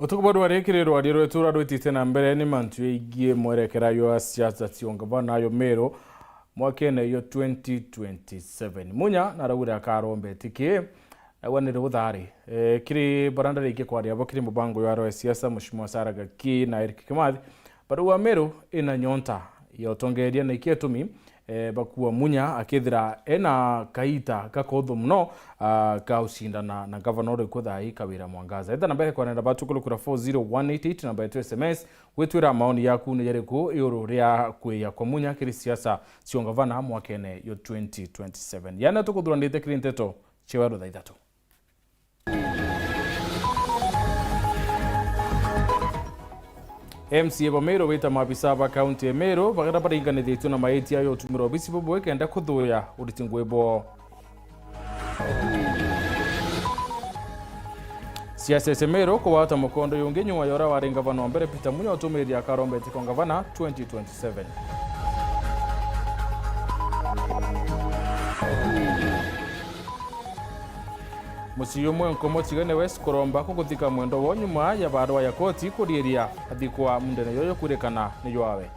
Otukubodu warekererwa rero etura rwitite na mbere ni mantu igie mwerekera yo siasa tiongabana yo mero mwakene yo 2027 munya na rawira karombe tiki wanire uthari kiri barandare ike kwari abo kiri mubango yo aro siasa mushimo saraga ki na Eric Kimathi bado wa mero ina nyonta yo tongeria na iketumi bakuwa munya akithira ena kaita gakodho muno ka usindana na governor Ithatu Kawira Mwangaza enda nambere kwa nenda batukulukura 40188 namba yetu SMS wetwira maoni yaku ni yereko yoro ria kweya kwa munya kiri siasa siongavana mwakene yo 2027 yana tukuthurandite kiri Nteto Weru Ithatu MCA Bomero wita mabisa ba county Emero bagara baringane thitu na maiti ayo tumiro bisibo bweke enda kuthuya uditingwebo siasa Emero ko wata mukondo yunge nyuma yora warenga vano mbere Peter Munya utumiri ya Karombe tikongavana 2027 Musiyo mwenko tigane West Koromba kuguthika mwendo wo nyuma ya barua ya koti kurieria athikwa mundene yoyo kurekana ni yoawe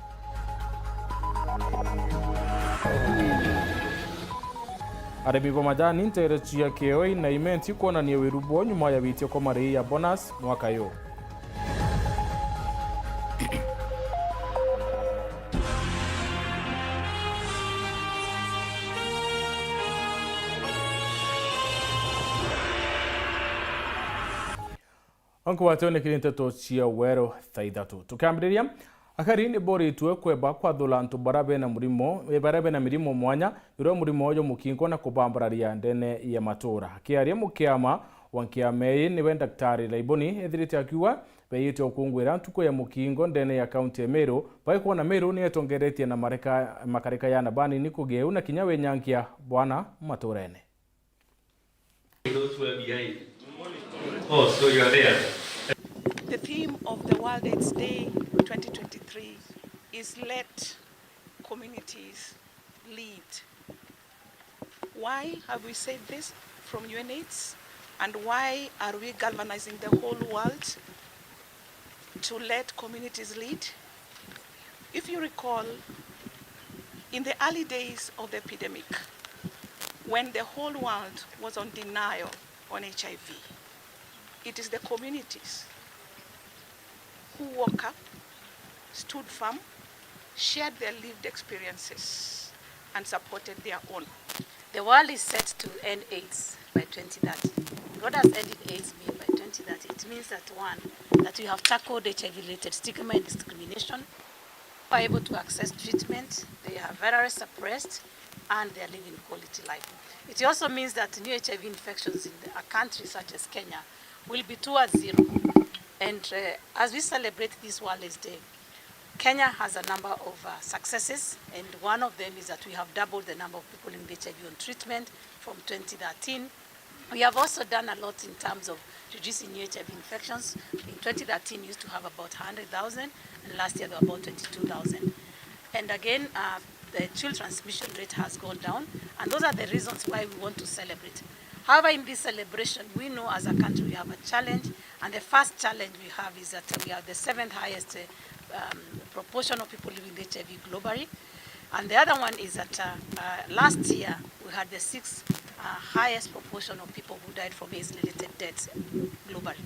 Aremi bo majani nterechia keoi na imenti kuona ni Weru bo nyuma ya bitio kwa mari ya bonus mwaka yo Anko watone kiri Nteto Weru Ithatu tukambiria akari ni bori tuwe kweba kwa dhulantu barabe na mirimo mwanya yuro murimo oyo mukingo na kubambararia ndene ya matura kiaria mukiama wankiamei niwe daktari Laiboni ethirite akiwa beyite okungwira ntuko ya mukingo ndene ya county Emero baiko na Meru ni etongeretie na makarika ya nabani ni kugeu na kinyawe nyankia bwana maturene. Those who are behind. Oh, so you are there. The theme of the World AIDS Day 2023 is Let Communities Lead. Why have we said this from UNAIDS? And why are we galvanizing the whole world to let communities lead? If you recall, in the early days of the epidemic, when the whole world was on denial on HIV, it is the communities who woke up, stood firm, shared their lived experiences, and supported their own. The world is set to end AIDS by 2030. What does ending AIDS mean by 2030? It means that one, that we have tackled HIV-related stigma and discrimination, are able to access treatment, they are very suppressed, and they are living quality life. It also means that new HIV infections in a country such as Kenya will be towards zero. And as we celebrate this World AIDS Day, Kenya has a number of successes, and one of them is that we have doubled the number of people in HIV on treatment from 2013. We have also done a lot in terms of reducing new HIV infections. In 2013, we used to have about 100,000, and last year there were about 22,000. And again, the child transmission rate has gone down, and those are the reasons why we want to celebrate. However, in this celebration, we know as a country we have a challenge, and the first challenge we have is that we have the 7th highest proportion of people living with HIV globally, and the other one is that last year we had the 6th highest proportion of people who died from AIDS-related deaths globally.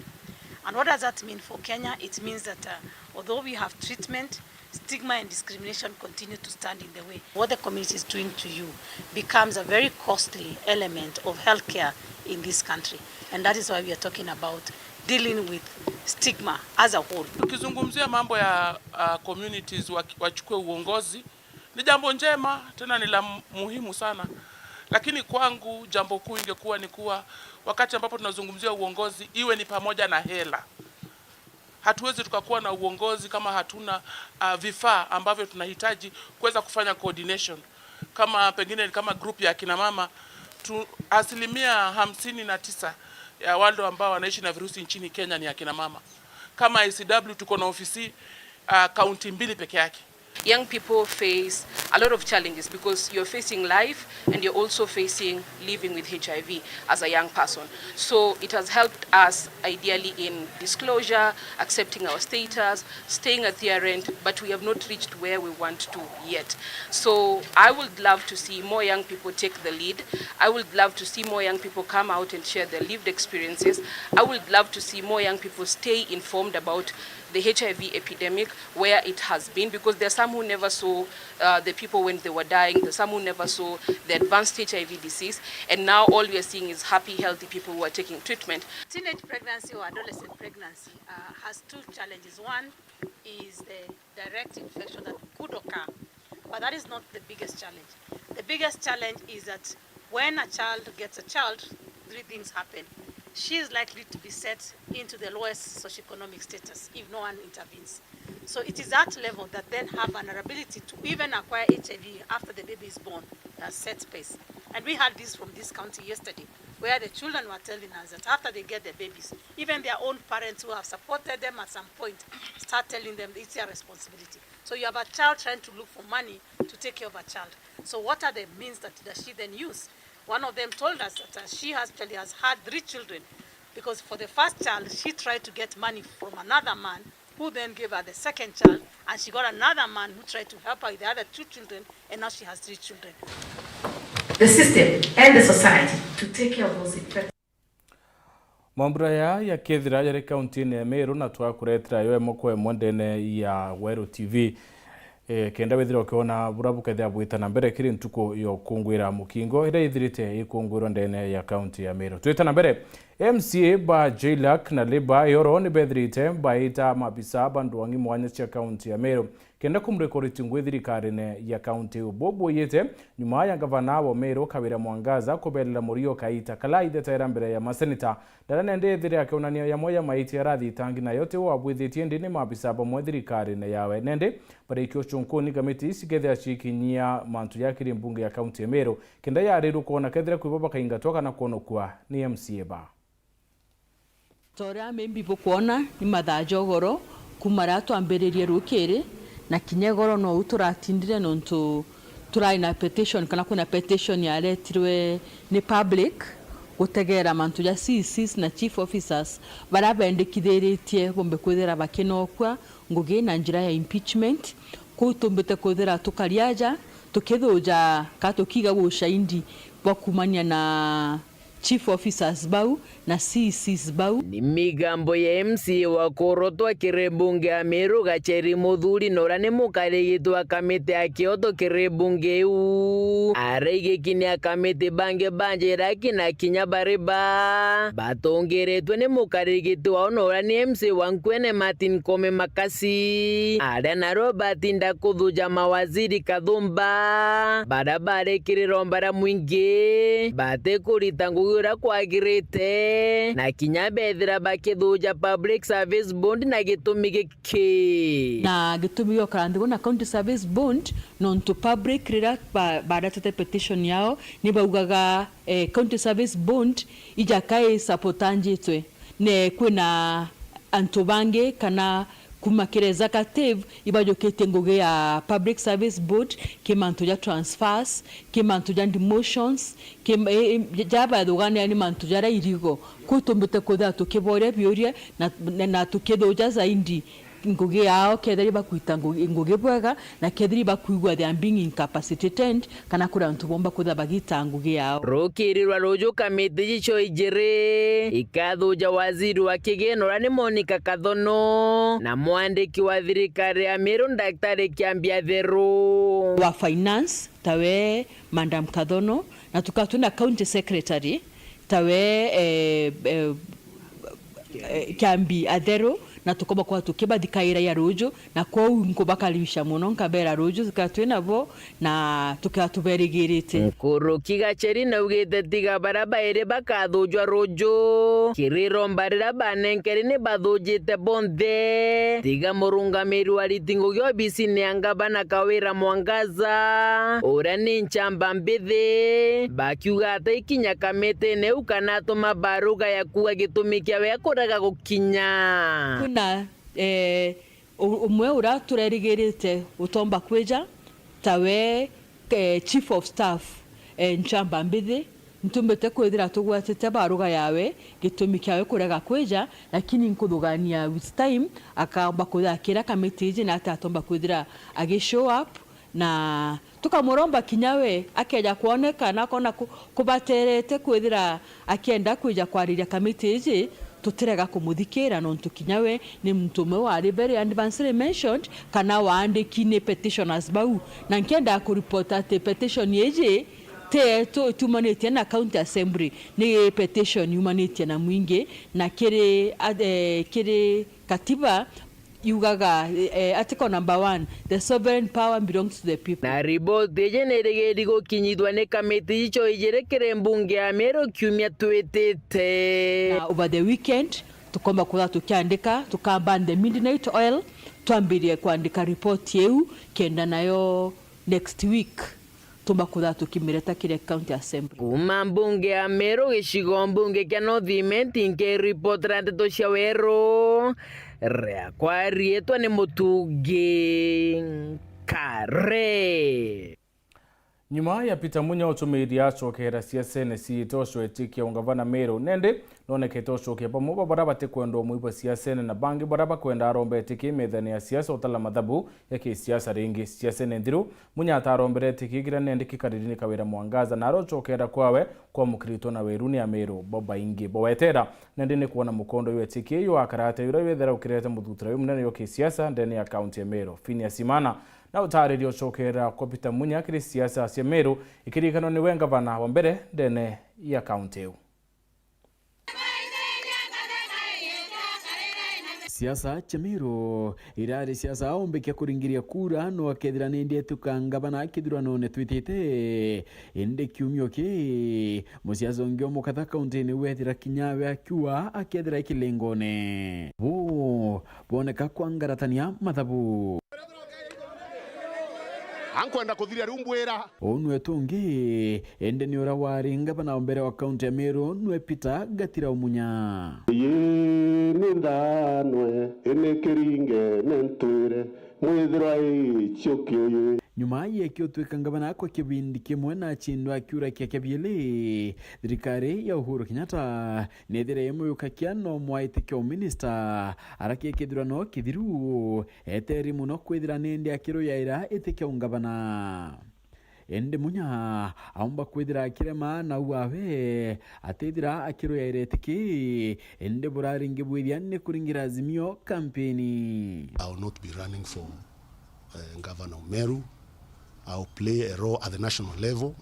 And what does that mean for Kenya? It means that although we have treatment, stigma and discrimination continue to stand in the way. What the community is doing to you becomes a very costly element of healthcare in this country. And that is why we are talking about dealing with stigma as a whole. Tukizungumzia mambo ya communities wachukue uongozi ni jambo njema, tena ni la muhimu sana. Lakini kwangu jambo kuu ingekuwa ni kuwa wakati ambapo tunazungumzia uongozi iwe ni pamoja na hela. Hatuwezi tukakuwa na uongozi kama hatuna vifaa ambavyo tunahitaji kuweza kufanya coordination. Kama pengine kama group ya kina mama, asilimia 59 ya wale ambao wanaishi na virusi nchini Kenya ni akina mama. Kama ICW tuko na ofisi kaunti 2 peke yake. young people face a lot of challenges because you're facing life and you're also facing living with HIV as a young person. So it has helped us ideally in disclosure, accepting our status, staying adherent, but we have not reached where we want to yet. So I would love to see more young people take the lead. I would love to see more young people come out and share their lived experiences. I would love to see more young people stay informed about the HIV epidemic, where it has been, because there are some who never saw the people when they were dying, there are some who never saw the advanced HIV disease, and now all we are seeing is happy, healthy people who are taking treatment. Teenage pregnancy or adolescent pregnancy has two challenges. One is the direct infection that could occur, but that is not the biggest challenge. The biggest challenge is that when a child gets a child, three things happen. She is likely to be set into the lowest socioeconomic status if no one intervenes. So it is that level that then have vulnerability to even acquire HIV after the baby is born, that sets pace. And we had this from this county yesterday, where the children were telling us that after they get their babies, even their own parents who have supported them at some point start telling them it's their responsibility. So you have a child trying to look for money to take care of a child. So what are the means that she then use? One of them told us that she actually has had 3 children because for the first child, she tried to get money from another man who then gave her the second child, and she got another man who tried to help her with the other 2 children, and now she has 3 children. The system and the society to take care of those infected. Mambura ya kethira yari kaunti ne Meru na twakuretera yo emoko mwendene ya Weru TV. Kenda wethira ukiona burabuka thia bwitana mbere kiri ntuko yo kungwira mukingo ira ithirite ikungwiro ndene ya county ya Meru. Twitana mbere MCA ba Jailak na Leba yoro ni bethirite baita mabisa banduangi mwanya cia county ya Meru kenda kumrekoriti ngwithirikari ne ya county bobo yete nyuma ya gavana wa Meru Kawira Mwangaza kubelela murio kaita kala idetera mbere ya masenita darane ndethire akonania ya moya maiti arathi tangi na yote wa bwithitie ndini mabisa ba mwithirikari ne yawe nende barikyo chunkoni gamiti sigethia chikinyia mantu ya kiri mbunge ya county ya Meru kenda ya riru kona kethira kwibaba kainga toka na kono kwa ni MCA ba Tora membi bokuona ni mathajogoro kumara twambiririe rukiri na kinyegoro no uturatindire nontu turai na petition kana kuna petition ya letirwe ni public gutegera mantu ya CCs na chief officers barabendikithiritie bombe kwithira bakinokwa ngugi na njira ya impeachment kutumbite kwithira tukariaja tukithuja katukiga gushaindi bwa kumania na chief officers bau na CCs bau. Ni migambo ya MC wa korotwa kirebunge ya Meru Gacheri Muthuri nora ni mukaregitwa kamite akioto kirebunge u arege kini akamite bange banje raki na kinya bariba batongeretwe ni mukaregitwa nora ni MC wa Nkwene Martin Kome Makasi ada na Robertinda kuthuja mawaziri Kathumba barabara kirirombara mwingi bate kurita ngugura kwagirite na kinya bethira bakithuja public service bond na gitumi giki na gitumi yo karandigo na county service bond non to public rira baada tete petition yao ni baugaga county service bond ijakai supportanjitwe ne kuna antobange kana kumakireza katev ibajokete ngoge ya public service board kimantu ya transfers kimantu ya demotions jaba dogane yani mantu ya irigo kutumbute koda tukibore byorie na tukedoja zaindi ngoge yao kedari bakwita ngoge bwaga na kedari bakwigwa they are being incapacitated kana kura ntubomba koda bagita ngoge yao rokirirwa rojo kamete gicho ijere ikathuja waziri wa kigeno rani Monica Kathono na mwandiki wa thirikari ya Meru Daktari Kiambia Theru wa finance tawe Madam Kathono na tukatuna county secretary tawe Kiambi Athero na tukoba kwa tukiba dikaira ya rojo na kwa nkobakalisha muno nkabera rojo zikatwena bo na tukatuberigirite nkuru kigacheri na ugete tiga baraba ere bakathujwa rojo kiriro mbarira banenkeri ni bathujite bonde tiga murungamiri wa ritingo gyo bisini angabana Kawira Mwangaza ora ni nchamba mbithi bakiuga ata ikinya kamete ne ukanato mabaruga ya kuwa gitumikia we akoraga gukinya na umwe ura turerigirite utomba kweja tawe chief of staff nchamba mbithi ntumbete kwithira tugwatite baruga yawe gitumi kyawe kurega kweja lakini nkudugania with time akamba kuthakira committee na atatomba kwithira agi show up na tukamuromba kinyawe akeja kuonekana kona kubaterete kwithira akienda kuja kwariria committee tutirega kumuthikira no tukinyawe ni mtume wa very advanced mentioned kana waandikine petitioners bau na nkenda ku report at petition yeje te tumanite na county assembly ni petition humanity na mwingi na kire katiba yugaga article number 1 the sovereign power belongs to the people. Na riboti jenerege kinyithwa ni kamiti icho ijerekere mbunge ya Meru kiumia twetete. Over the weekend tukomba kula tukiandika tukaban the midnight oil tuambirie kuandika report yeu kenda nayo next week tumba kula tukimireta kile county assembly. Kuma mbunge ya Meru gicigo mbunge kia North nke report ra Nteto cia Weru rea kwa rietwa ni Mutungi Kare. Nyuma ya Peter Munya utumiria chokera siasa nesi tosho etikia ungavana Meru nende noneke tosho ke pamoja baraba te kwendo muipa siasa na bangi baraba kwenda arombe etiki medani ya siasa utala madhabu yake siasa ringi siasa nendiru Munya atarombe etiki gira nende kikadirini kawira mwangaza na chokera kwawe kwa mukirito na Weruni ya Meru boba ingi bowetera nende ni kuona mukondo yu etiki yu akarate yura wethera ukireta mudutra yu mnene yoke siasa ndeni ya county ya Meru fini ya simana na utariri ochokera kwa Peter Munya kiri siasa cia Meru ikirikano ni wenga bana wa mbere ndene ya county. Siasa cia Meru irari siasa ombekia kuringiria kura no akethira ni Nteto kangabana kithurano ne twitite inde kiumio ki musiasa ungio mukatha county ni wethira kinyawe akiwa akethira ikilengone boneka kwangaratania mathabu ankwenda kuthiria rumbwira onwe tungi ende ni ora wari ngabana mbere wa county ya Meru nwe Peter Gatira Munya ni ndanwe ene keringe nentwire mwithira ichokye nyuma yekyo tweka ngabana kwa kibindi kimwe na chindwa kyura kya kabyele thirikari ya Uhuru Kenyatta nethire yemuyuka kiano mwaite kyo minister arake kithurano kithiru eteri muno kwithira nende akiro yaira etekya ngabana ende Munya aumba kwithira kirema na uawe atethira akiro yaira eteki ende buraringi bwithia ne kuringira Azimio campaign. I will not be running for Governor Meru. I'll play a role at the national level.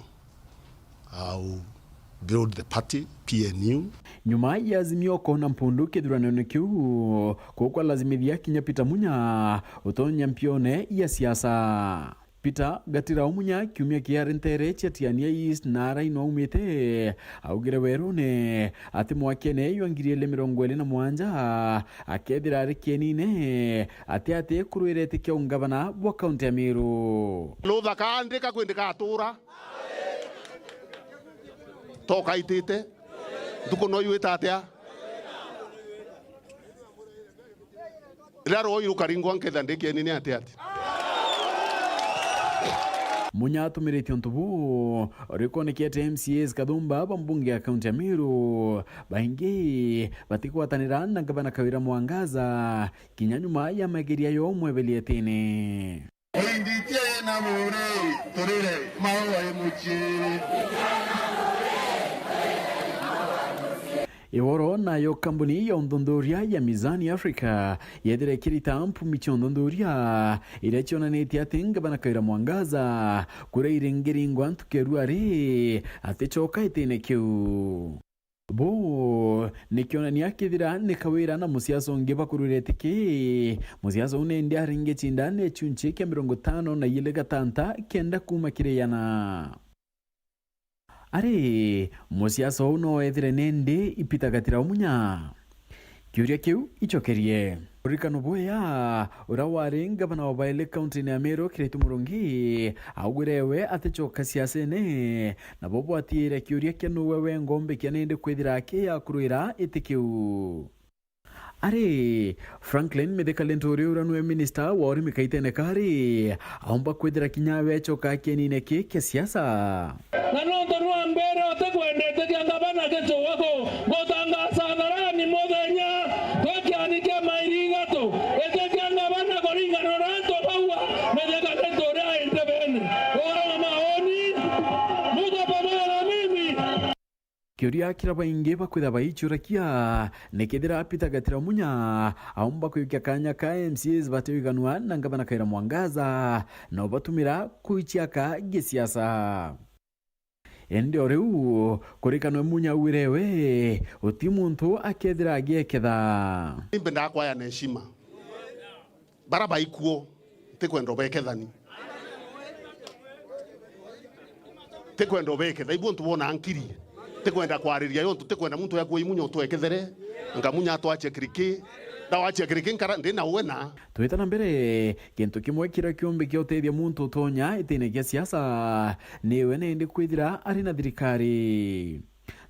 I'll build the party, PNU. Nyuma ya Azimio kona mpundu kithurano kiu kwa lazimithia kinya Peter Munya utonya mpione ya siasa. Peter Gatira Munya kiumia kiari ntere chatiania East na raino umite augire Werune ati mwakene yuangiriele 27 akethira ari kienine ati kuruirete kya ungavana bwa county ya Meru lutha kaandika kwindika atura toka itite nduko no yuita atia raro yu karingwa nketha ndikienine atia Munya atumiretio ntubu rikonekete MCAs kadhumba bambunge ya county ya Meru baingi batikwatanira na gavana Kawira Mwangaza kinyanyuma ya mageria yo mwebelietene inditie na muri turire mawa emuchi Iworo nayo kampuni ya undondoria ya Mizani Africa yedire kirita mpumi chondondoria irechona neti atenga bana Kawira Mwangaza kure irengeringwa ntukeruari atechoka itene kiu bo nikiona ni akithira ni Kawira na musiasa unge bakururetiki musiasa unende aringe chindane chunche kya 50 na yile gatanta kenda kuma kireyana are musiasa uno ethire nende ipita Gatira Munya kiuria kiu ichokerie urikano boya urawari ngabana wa Baile county ya Meru kiretu murungi augurewe atechoka siasa ne na bobo atire kiuria kenu wewe ngombe kya nende kwithira ke ya kuruira itikiu Ari Franklin Medekalentori uranwe minister wa urimi kaitene kari aomba kwethira kinyawe choka kenine ke siasa na nondo rwa mbere otekwendete kiangabana gecho wako gotangasa narani mothenya twakianike mairiga to ete kiangabana koringano ranto baua Medekalentori aindebene ora maoni muda pamara mimi Kioria kiraba inge bakwitha baichurakia nekethira apitagatira munya aomba kuyukia kanya ka MCs batewiganwa na ngabana kaira mwangaza na batumira kuichiaka gisiasa ndio riu kurikanwe munya wirewe uti muntu akethira ageketha Nimbenda kwa ya heshima baraba ikuo tekwendo bekethani tekwendo beketha ibu ntubona ankiri tekwenda kwariria yontu tekwenda muntu yakwo imunyo twekethere ngamunya twache kriki dawache kriki nkara ndina wena twitana mbere kintu kimwe kira kiumbe kia uteithia muntu tonya itine kia siasa niwe nindi kwithira ari na thirikari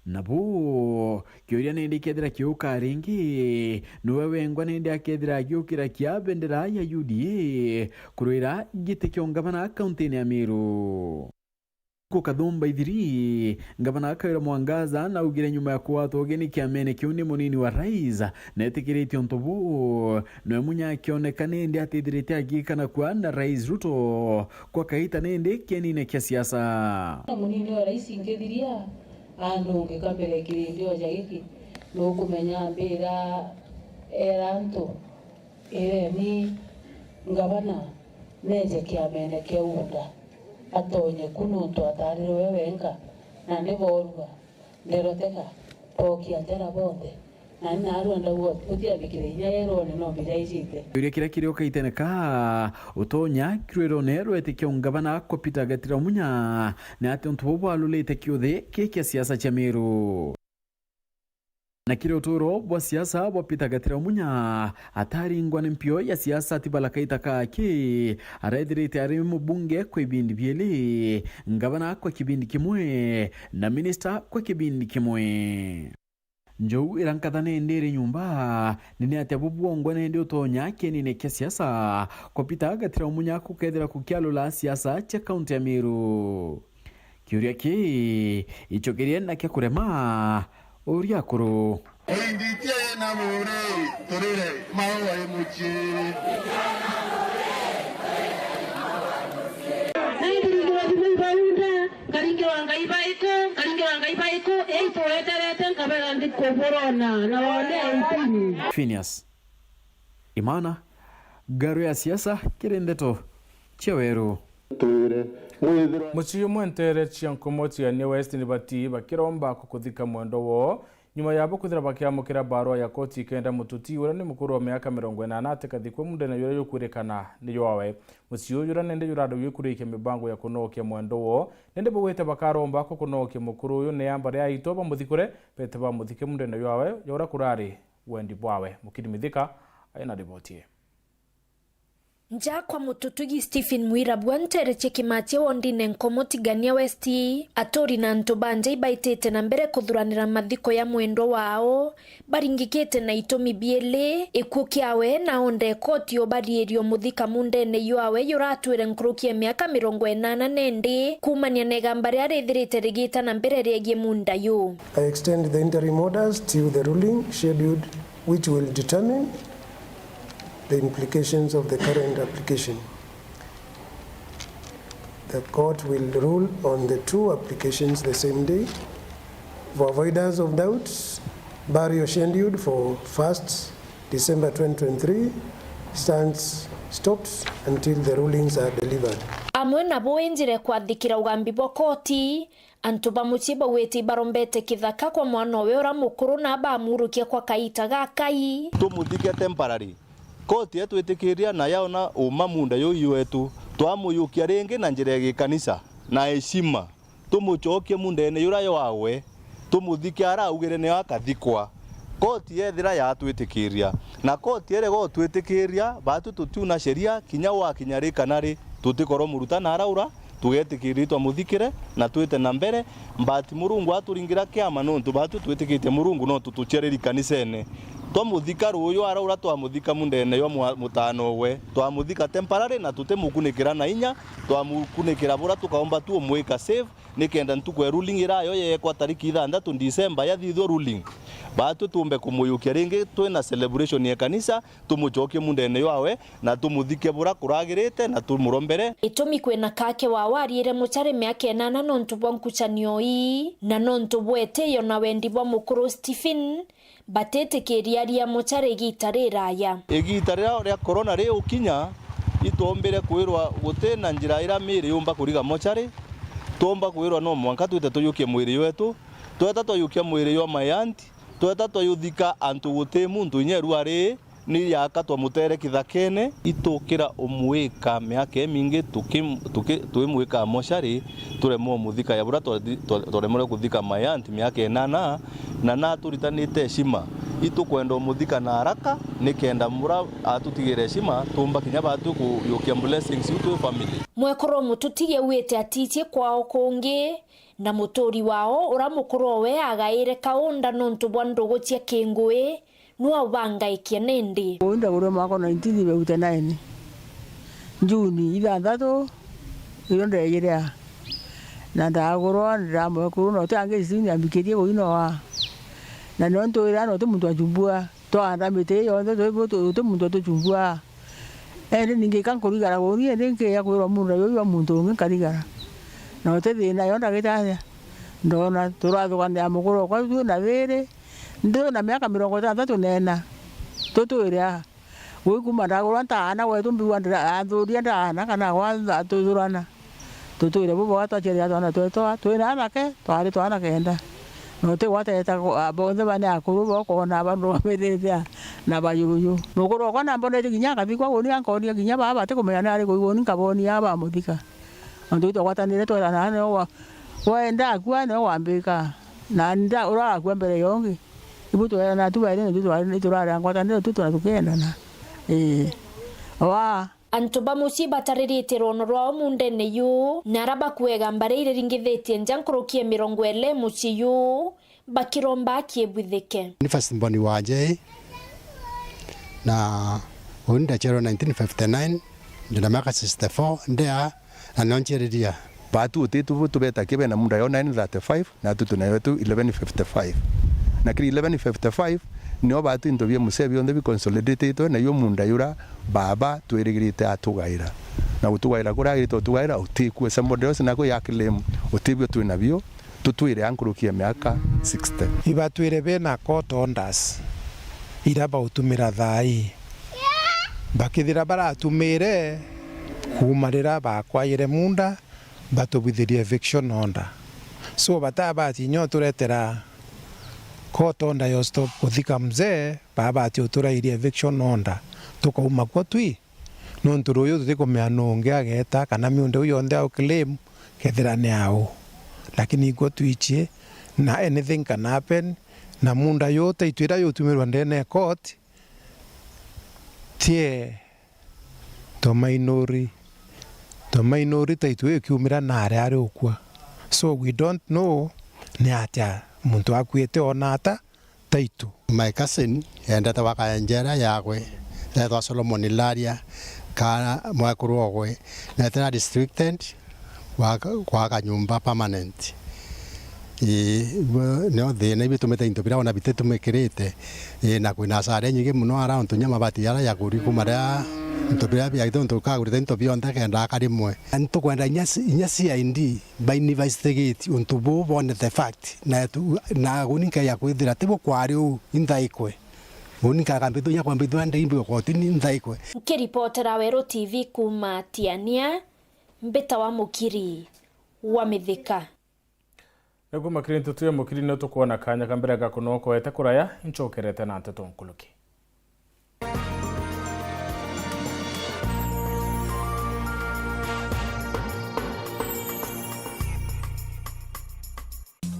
nabu kioria nindi kethira kiuka ringi niwe wengwa nindi akethira giukira kia bendera ya UDA kurwira giti kio ngavana kaunti ya Meru Kathumba ithiri ngavana akaira mwangaza na ugire nyuma ya kuwatu ogeni kiamene kiuni munini wa rais na etikiriti ontobu no munya kioneka nende atithirite agikana kwa na rais Ruto kwa kaita nende kenine kia siasa munini wa rais ingithiria andu ngikambere kirindio jagiki no kumenya mbira eranto ni ngavana neje kiamene kia unda atonye kununtu atariro wenga na ndiboruga nderoteka tokia tera bonde na narwenda utia bikirinya yero no bidaijite Kioria kira kirio kaiteneka utonya kirwero nero etikio ngavana kopita gatira munya na ati ontobo alulete kiothe kia siasa cha Meru na kire uturo bwa siasa bwapita gatira munya atari ngwane mpio ya siasa tibala kaita kake araithirite ari mubunge kwa ibindi bieli ngavana kwa kibindi kimwe na minister kwa kibindi kimwe njou irankadhane ndere nyumba nini ati abubuongwa nende utonya kenine kia siasa kopita gatira munya kukethira kukialo la siasa cha kaunti ya Meru kioria ki ichokeria na kia kurema Oriakuru Oinditia na more torere mawa emuchi Karinge wangaibaiko eito weterete kabela ndiko borona na wale aitini Phineas Imana Garo ya siasa kirendeto chia Weru Muchiyo mwentere chiankomoti ya New West ni bati bakiromba kukuthika mwendo wo nyuma yabo kuthira bakiamukira barua ya koti kenda mututi ura ni mukuru wa miaka 80 atekathikwe munde na yura yukurekana ni yowe muchiyo yura nende yurado yukurike mibango ya kunokia mwendo wo nende bwete bakaromba kunokia mukuru uyu ne yamba ya itoba muthikure pete ba muthike munde na yowe yura kurari wendi bwawe mukidi mithika aina ripotie Nja kwa mututugi Stephen Mwira bwantere chekimatie wondine nkomoti Gania Westi atori na ntobanja ibaitete na mbere kuthuranira mathiko ya mwendo wao baringikete na itomi biele ikukiawe na onde koti obaririo muthika mundene yuawe yuratwire nkrukie miaka 80 nende kumania negambare arithirite rigita na mbere regie munda yu I extend the interim orders till the ruling scheduled which will determine the implications of the current application. The court will rule on the two applications the same day. For avoidance of doubts, burial scheduled for 1st December 2023 stops until the rulings are delivered. Amwe nabo enjire kwathikira ugambi bwa koti antu bamuchiba weti barombete kithaka kwa mwana we ora mukuru na bamurukia kwa kaita gakai tumuthike temporary koti yetu itikiria na yaona uma munda yoyu wetu twamuyukia ringi na njira ya kanisa na heshima tumuchokie mundene yura yawe tumuthike araugire ne akathikwa koti yethira yatwitikiria na koti ere go twitikiria batu tutuna sheria kinya wa kinyarika nari tutikoro muruta na araura tugetikiri twamuthikire na twite na mbere mbati murungu aturingira kiama nontu batu twitikite murungu no tutuchereri kanisene twamuthika ruyu araura twamuthika mundene yo mutano we twamuthika temporary na tutemukunikira na inya twamukunikira bura tukaomba tu mweka save nikenda ntukwe ruling irayo yekwa tariki 6 December yathithwo ruling batu tumbe kumuyukia ringi twina celebration ya kanisa tumuchokie mundene yawe na tumuthike bura kuragirite na tumurombere itumi kwena kake wa warire muchare miaka 8 nontu bwa nkuchanio ii na nontu bwete yo na wendi bwa mukuru Stephen batete keriaria muchare gitarira ya igitarira ria corona ri ukinya itombere kwirwa gute na njira ira miri yumba kuriga mochari tomba kwirwa no mwanka twite tuyukie mwiri wetu tweta tuyukia mwiri yo mayanti tweta tuyuthika antu gute muntu nyeru ari ni yaka twamutere kithakene itukira umwika miaka mingi twimwika mochari turemo muthika ya bura turemore kuthika mayanti miaka 8 na turitanite heshima itukwenda muthika na haraka nikenda mura atutigire heshima tumba kinya batu kuyukia blessings to family mwekoro mututige wete atitie kwao kungi na mutori wao uramukuro we agaire kaunda nontu bwa ndogotia kingwe nuwa bangaikia nindi unda ure mwaka 1979 Juni 6 iyo ndeyerea na ndagorwa ndamwekuru no tange zini ambikirie goino wa na nonto ira no tumuntu ajumbua to andamite yo ndo tumuntu tujumbua ene ninge kankorigara gori ene nke ya kwirwa mundu yo muntu nge karigara no te thina yo ndagitanya ndona turathugana ya mugoro kwa tu na vere ndo na miaka 30 nena tutuiria gwi kuma ndagorwa Thaa we tumbi wandira athuria ndana kana gwa tuthurana tutuire bubo atwacheria twana tweto twina nake twari twana kenda no te wateta abonde bane akuru boko na bandu bamerethia na bayuyu mugoro kwa na mbone ginya kathikwa goni ankoni ginya baba te kumenya ari goni kaboni aba muthika ndo twatanire twara na wenda kwa no wambika na nda ura kwa mbere yongi ibuto na tubaire ni turara ngwatanire tutuna tukendana wa antoba muci bataririte rono rwa mundene yu naraba kwega mbareire ringithetie njankurukie 20 muci yu bakiromba kiebwithike ni first born wanje na unda chero 1959 ndina miaka 64 ndia anonchereria batu tetu tubeta kibe na munda yo 935 na tutu na yetu 1155 na kiri 1155 niyo batu intobie musebi onde bi consolidated na yo munda yura baba twirigirite atugaira na utugaira kuragirite utugaira utikwe samodero sinako yakilem utibio twinabio tutwire ankurukie miaka 60 ibatwire bena court orders iraba utumira thai bakithira baratumire kumarira bakwaire munda batobithirie eviction order so batabati nyo turetera court order yo stop kuthika mzee babati uturairie eviction order tukauma kwa twi nonturu yo tutikomea nonge ageta kana miunde uyo onde au claim kethira ni ao lakini iko twichie na anything can happen na munda yote itwira yo tumirwa ndene court tie tomainori taitwe kiumira nare ari ukwa so we don't know ni atia muntu akwete onata taitu my cousin endata wakaenjera yakwe etwa Solomon Ilaria kana mwakuru ogwe na tena restricted waka nyumba permanent no thina ibi tumete intobira ona bite tumekirite na kwina sare nyingi muno around tunyama bati yara yakuri kumara intobira bya ito kagurite intobio ndake ndakarimwe antu kwenda nyasi ID by investigate untubo bone the fact na guninka ya kwithira tibo kwari u inthaikwe guninka kambitu nya kwambitu ande imbo kotini inthaikwe kiripotera Weru TV kuma Tiania mbeta wa mukiri wa mithika Ego makiri Nteto ya mukiri no tukuona kanya kambere gakunoko ete kuraya inchokerete na Nteto nkuluki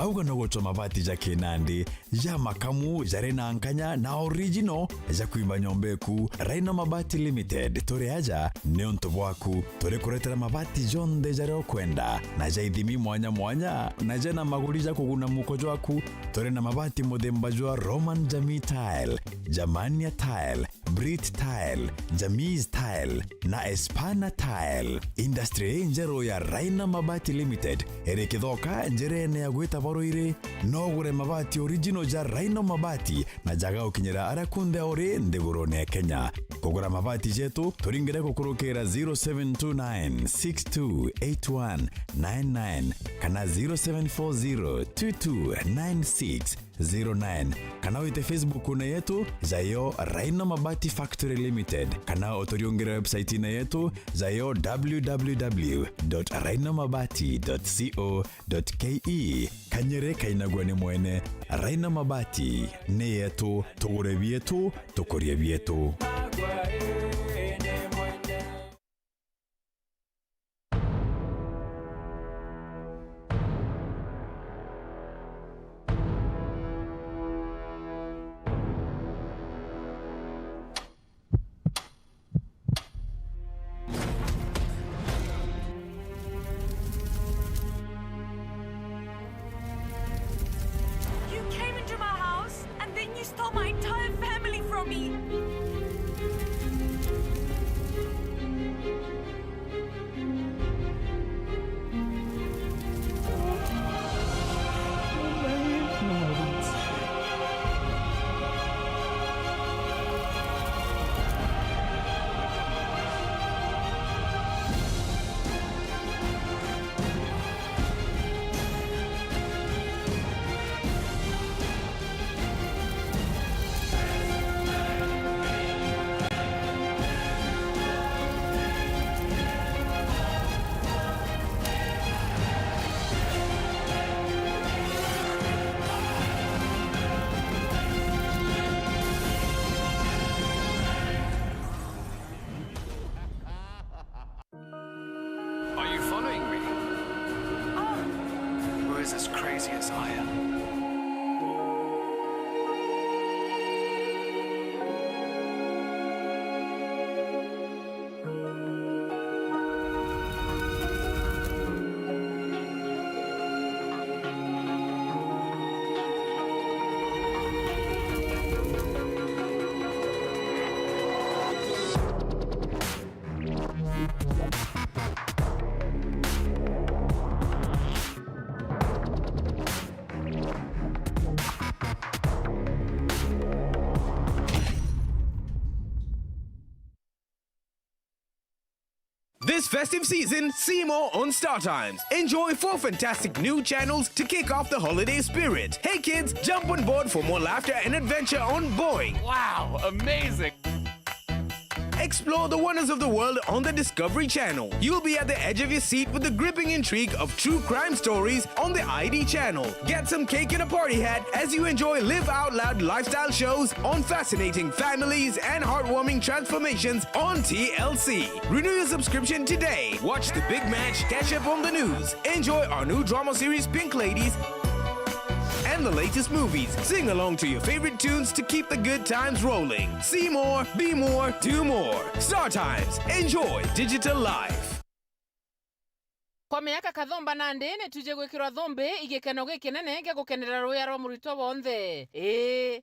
auga no gochwa mabati ja kinandi ja makamu jare na nkanya na original ja kuimba nyombeku. Raina Mabati Limited tore aja neonto bwaku tore kuretera mabati jonde jare okwenda na ja ithimi mwanya mwanya na ja na maguri ja kuguna muko jwaku tore na mabati modemba jwa Roman Jamii Tile, Jamania Tile, Brit Tile, Jamiz Tile na Espana Tile. Industry njero ya Raina Mabati Limited ere kithoka njerene ya gwita baroire no gure mabati original ja Raina Mabati na jaga ukinyera arakunde ore ndegurone Kenya. Kugura mabati jetu turingire kukurukira 0729628199 kana 0740229609 kana wite Facebook na yetu zayo Raina Mabati Factory Limited kana otoriongera website na yetu zayo www.rainamabati.co.ke. Kanyere kainagwane mwene Raina Mabati ne yetu tugure bietu tukurie bietu. This festive season, see more on Star Times. Enjoy 4 fantastic new channels to kick off the holiday spirit. Hey kids, jump on board for more laughter and adventure on Boeing. Wow, amazing. Explore the wonders of the world on the Discovery Channel. You'll be at the edge of your seat with the gripping intrigue of true crime stories on the ID Channel. Get some cake and a party hat as you enjoy live out loud lifestyle shows on fascinating families and heartwarming transformations on TLC. Renew your subscription today. Watch the big match, catch up on the news. Enjoy our new drama series Pink Ladies and the latest movies. Sing along to your favorite tunes to keep the good times rolling. See more, be more, do more. Star Times. Enjoy digital life. Kwa miaka kathomba na ndene tuje gwikirwa thombe igikeno gikinene gya gukenera ruya rwa murito wonthe.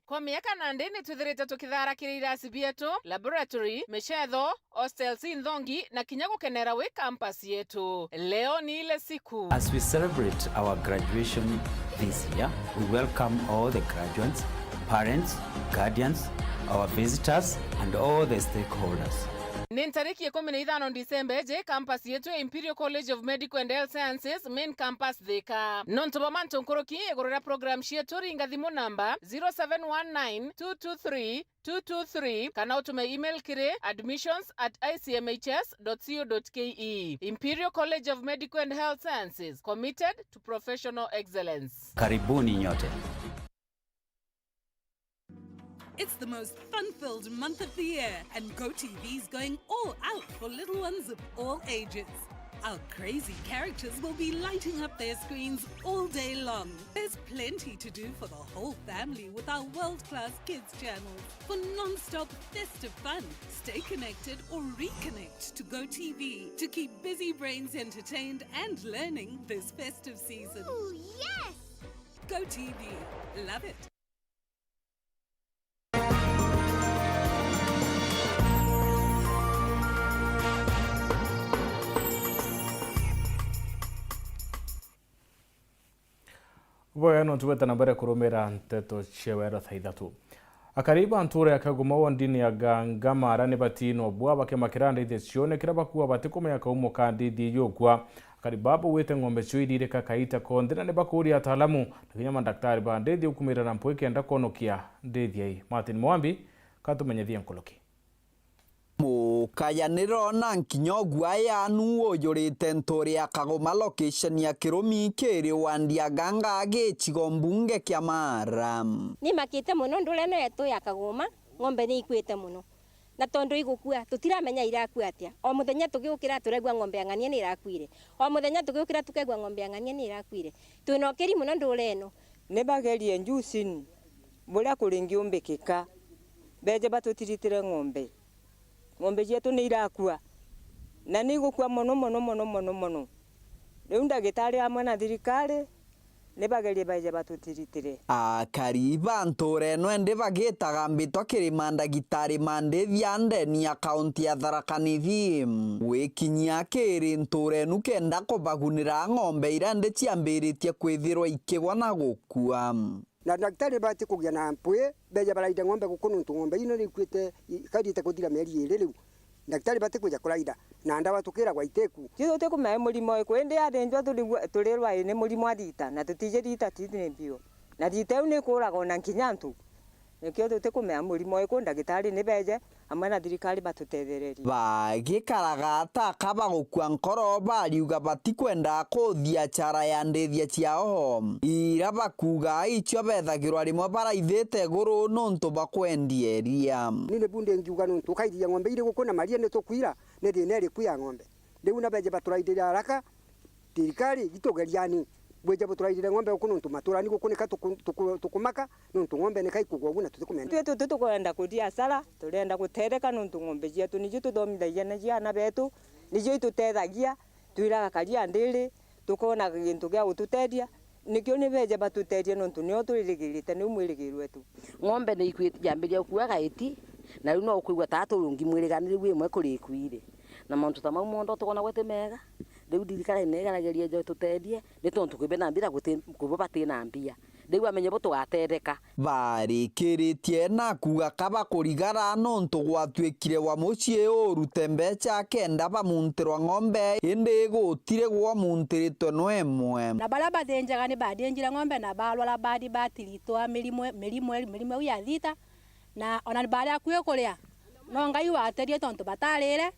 Kwa miaka na ndene twithirite tukitharakira irasi bietu, laboratory, michetho, hostels nthongi na kinya gukenera wi campus yetu. Leo ni ile siku. As we celebrate our graduation this year, we welcome all the graduates, parents, guardians, our visitors and all the stakeholders. Ni tariki 15 Disemba je campus yetu ya Imperial College of Medical and Health Sciences main campus Thika. Nontoba manto nkoroki egorora program shetu ringa thimu namba 0719223223 kana utume email kire admissions@icmhs.co.ke. Imperial College of Medical and Health Sciences, committed to professional excellence. Karibuni nyote. It's the most fun-filled month of the year, and GoTV's going all out for little ones of all ages. Our crazy characters will be lighting up their screens all day long. There's plenty to do for the whole family with our world-class kids channels. For non-stop festive fun, stay connected or reconnect to GoTV to keep busy brains entertained and learning this festive season. Ooh, yes! GoTV. Love it. Bueno, tuweta nambere kurumira Nteto chewero Thaa Ithatu. Akariba nture akaguma wondini ya gangamara ni batino bua bake makiranda idesione kiraba kuwa batiko ya kaumo kandidi yogwa. Akaribabu wete ngombe chuidire kakaita kondina ni bakuri ataalamu na mandaktari ba ndedi ukumira na mpweke enda konokia ndedi yai. Martin Mwambi katumenyethia nkoloki. Mukayaniro na nkinyogwa ya nuo yorete ntore ya kagoma location ya kiromi kere wandia ganga age chigombunge kya mara. Ni makite muno ndureno yetu ya kagoma ngombe ni ikwete muno. Na tondu igukua tutiramenya irakua atia. O muthenya tugiukira turegwa ngombe yang'anie ni irakuire. O muthenya tugiukira tukegwa ngombe yang'anie ni irakuire. Twinokeri muno ndureno. Ne bagerie njusin. Bula kuringi umbekeka. Beje batutiritire ngombe. Ngombe yetu ni irakua. Na ni gukua mono. Riu ndagitari amwe na thirikari ne bagerie baje batutiritire. Akariba ntore no ende bagetaga mbitwa kirima ndagitari mandethia ndeni ya kaunti ya Tharaka Nithi. Wikinyia kiri ntore nukenda kubagunira ngombe irande ciambiritie kwithirwa ikigwa na gukua. Na daktari bati kugia na mpwe beja baraida ngombe gukununtu ngombe ino ni kwite kadite kuthira meri ire riu daktari bati kuja kuraida na ndawa tukira gwa iteku tio te kume mulimo ekwende athenjwa tulirwa ine mulimo adita na tutije dita tithine bio na dita une kuraga na kinyantu nikio te kume mulimo ekwo daktari ne beje amana thirikari batutethereri bagikaraga ta kaba gukua nkoro bariuga batikwenda kuthia chara ya ndethia ciao ira bakuga icio bethagirwa rimwe baraithite guru nonto bakwendieria nine bunde ngiuga nonto kairia ngombe ire gukuna maria ne tukwira ne thine ri kuya ngombe riu na beje baturaidira haraka thirikari gitogeriani bweja buturaidire ngombe gukunu tumatura ni gukunika tukumaka nonto ngombe ne kaikugwa guna tutikumenda twetu tukwenda kudia sala turenda gutereka nonto ngombe cietu nijo tuthomithagia na ciana betu nijo itutethagia twiraga karia ndiri tukona gintu gia gututedia nikio ni beje batutedia nonto nio turirigirite ni mwirigirwe wetu ngombe ni ikwite jambiria kuaga iti na riu no ukuigwa tatu rungi mwiriganire wi mwe kurikuire na mantu tamau mondo tukona gwete mega riu dirikara inegarageria jo tutedie ni tontu kwibena mbira kubati na mbia riu amenye bo tugatereka barikiritie na kuga kaba kurigara nontu gwatwikire wa mucie urutembecha kenda bamuntirwa ngombe indi gutire gwa muntirito no emwe na bala bathenjaga ni badenjira ngombe na balwala badi batiritwa milimo ya thita na ona bala kuyo kuria no ngai waterie tontu batarire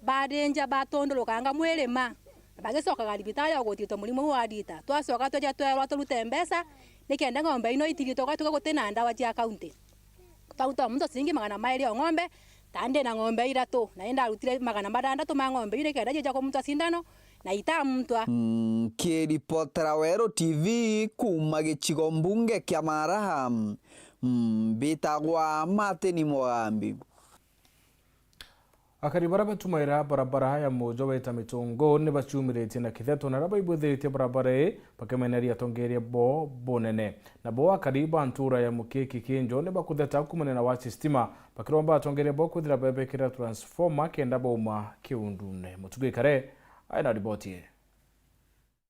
badenja batondolokanga mwirima bagicokaga thibitari ogutitwo murimu wa dita twacoka twaja twerwa turute mbesa nikenda ngombe ino itirito gatuga gutina ndawa cia kaunti tauta muntu singi magana mairi o ngombe tande na ngombe iratu na enda rutire magana madandatu ma ngombe ire kenda jeja ko muntu sindano na ita mutwa kiripotera Weru TV kuma gicigo mbunge kya Maraha bitagwa Martin Mwambi. Akaribara batumaira barabara ya mojo weta mitongo ne bachumirete na Ithatu na raba ibutherite barabara bakemeneria tongeria bo bonene na bo akariba ntura ya mukeki kinjo ne bakutheta kumene na wachi stima bakiromba tongeria bo kuthira bebekira transformer kenda boma kiundune mutugikare aina riboti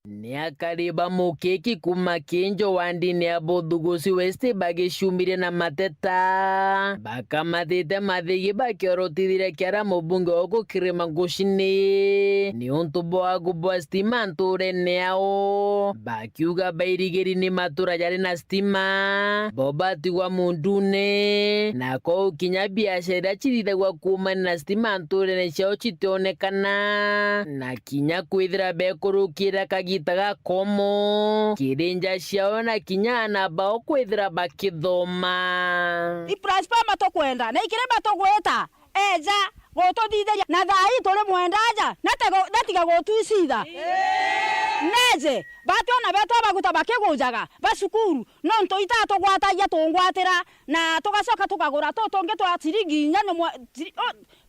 ni akariba mukeki kuma kinjo wandini ya Bothugusi West bagishumire na mateta bakamatite mathigi bakiorotithire kiara mubunge oku kirima ngushini ni untu bwa stima nturene ao bakiuga bairigiri ni matura jari na stima bobatigwa mundune na kou kinya biashara chithithagwa kumana na stima nturene ciao chitionekana na kinya kwithira bekurukira gitaga komo kirinja ciao na kinya na bao kwithira bakithoma ipraspa mato kwenda na ikire bato gweta eja gotothithagia na thai tole mwendaja natiga gotwisitha neze bationa beto baguta bakigujaga basukuru no nto Ithatu gwatagia tungwatira na tugacoka tukagura tutonge twa ciringi nyano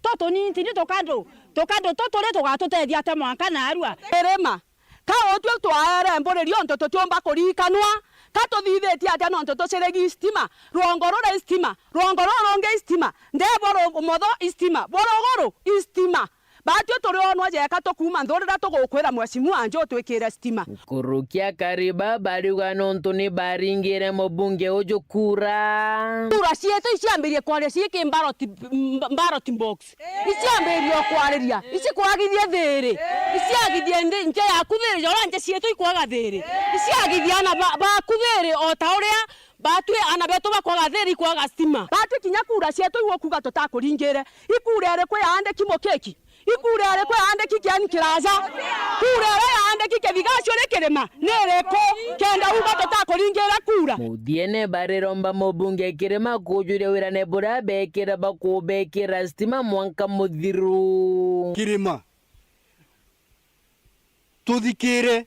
toto ni ntini tokando totore tugatutethia ate mwanka narua erema ka otwe twaere mborerio nto tiomba kurikanwa katuthithitie atia no nto tuceregi stima ruongorora stima ruongoronge stima ndeboro motho stima borogoro stima batio turionwa jeka tukuma ndorera tugukwira mwecimu anjo twikire stima kurukia kariba bariuga nonto ni baringire mubunge uju kura cietu iciambirie kwaria ciiki ballot box iciambirie kwariria icikwagithie thiri iciagithie nje yaku thiri ora nje cietu ikwaga thiri iciagithie ana baku thiri o ta uria batwe ana beto bakwaga thiri ikwaga stima batwe kinya kura cietu igwokuga tutakuringire ikurere kwe ande kimokeki ikurere kwe ande kikiani kiraza kurere ande kikevigasho rekerema nereko kenda uga tutakuringira kura mudiene bariromba mubunge kirema kujure wirane bura bekira bakubekira stima mwanka muthiru kirima tuthikire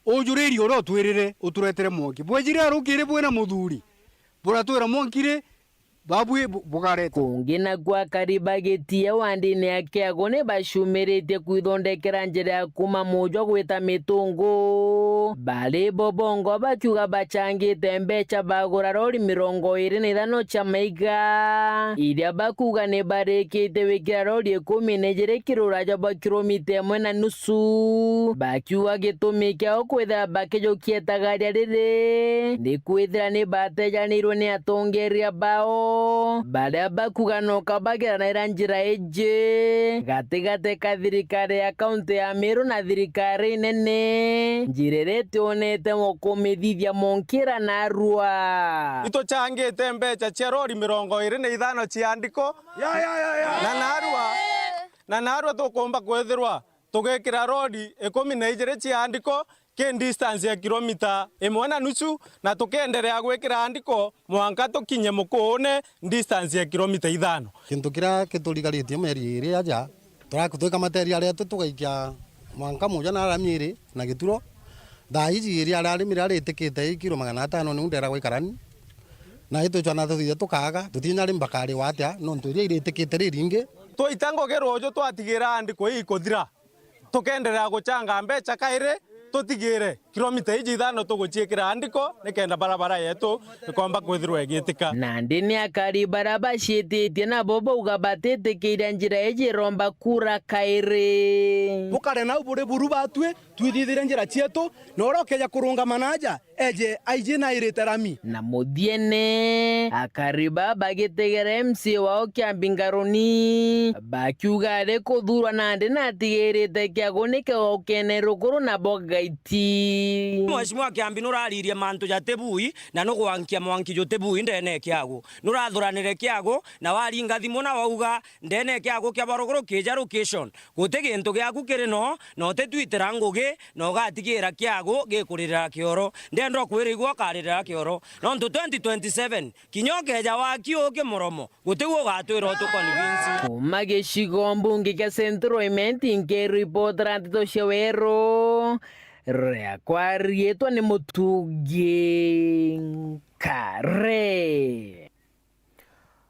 ujuriri oro twirire uturetere mwanki bwejire arukire bwena muthuri buratwira mwankire babwe bugarete kungina kwa kariba getia wandini yake agone bashumirite kwithondekera njira ya kuma mujwa gwita mitungu bali bobongo bakiuga bachangite mbecha bagura rori 25 cha maiga iria bakuga ne barekite wikira rori 10 jere kirura ja bakiromite mwena nusu bakiuga gitumi kyao kwithira bakijokia tagaria riri ndi kwithira ni batejanirwo ni atongeria bao baada ya bakuga kabagira na iranjira eje gatigate ka thirikari ya kaunti ya Meru na thirikari nene njirerete onete mukumithithia monkira na rua ito changite mbecha cia rori 25 ciandiko na narua tukumba kwethirwa tugekira rori 12 ciandiko ke distance ya kilomita 1.5 na tukenderea gwekira andiko mwanka tukinye mukune distance ya kilomita 5 kintu kira kiturigarite meri iri aja turakutwika materi aria tugaikia mwanka moja na ramiri na gituro thaiji iri arari mirari itikite ikiro 500 ni ndera gwikarani na ito chana tuthie tukaga tutinya ri mbakari watia no nturia iri itikite ringi twitango gerojo twatigira andiko ikuthira tukenderea guchanga mbecha kaire tutigire kilomita 5 tuguchiekira andiko nikenda barabara yetu nikomba kwithirwa egitika na ndini akari baraba shititie na bobo ugabatete kira njira eje romba kura kaire bukare na ubure buru batwe twithithire njira cietu norokeja kurunga manaja eje aije na ireterami na mudiene akariba bagetegere MC wao kiambingaroni bakiuga re kuthurwa na ndina tigirite kiagonike okene rukuru na bogaiti Mheshimiwa Kiambi nuraririe mantu ja tebui na no gwankia mwanki jo tebui ndene kiago nurathuranire kiago na waringa thimu na wauga ndene kiago kia barogoro kija location gutege ntu giaku kiri no te twitera ngugi no gatigira kiago gikurira kioro ndendo kwirigwa karira kioro no ntu 2027 kinyoke ja wakio ke moromo gutigwo gatwira to convince kumage shigo mbunge ka centro inke report Nteto Weru rea kwa rietwa ni mutugi kare